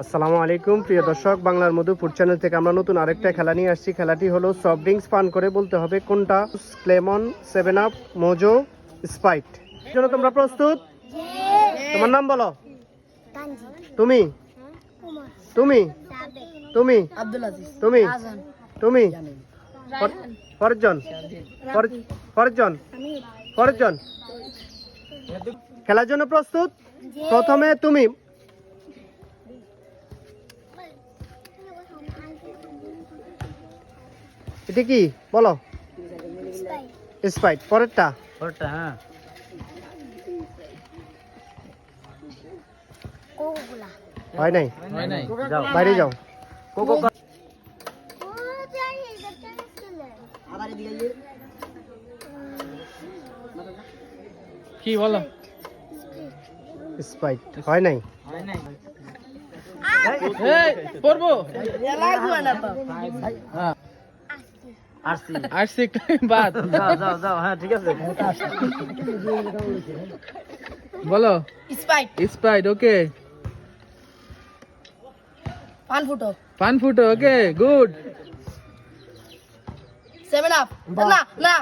আসসালামু আলাইকুম প্রিয় দর্শক, বাংলার মধু ফুড চ্যানেল থেকে আমরা নতুন আরেকটা খেলা নিয়ে আসছি। খেলাটি হলো সফট ড্রিঙ্কস পান করে বলতে হবে কোনটা লেমন, 7 আপ, মোজো, স্প্রাইট। এর জন্য তোমরা প্রস্তুত? তোমার নাম বলো। তুমি তুমি তুমি আব্দুল আজিজ, তুমি রাজন, তুমি রায়হান, ফরজন ফরজন ফরজন খেলার জন্য প্রস্তুত? প্রথমে তুমি। এটা কি বলো? স্প্রাইট। পরেরটা হ্যাঁ, হয় নাই, হয় নাই, বাইরে যাও। কি বলো? স্প্রাইট হয় নাই। এই পড়বো আরসি বাদ, যাও হ্যাঁ ঠিক আছে। বলো স্প্রাইট, স্প্রাইট। ওকে, পান ফুটো, পান ফুটো। ওকে, গুড। 7 আপ, না না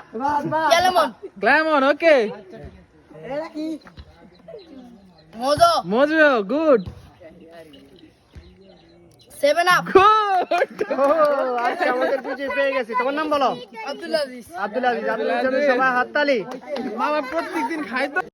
লেমন, ক্লামন। Okay, Mojo, Mojo. Good 7 up, good. আচ্ছা, আমাদের বিজয় পেয়ে গেছি। তোমার নাম বলো। আব্দুল আজিজ। আব্দুল আজিজ। আব্দুল আজিজ, সবাই হাততালি। মামা প্রত্যেকদিন খাই তো।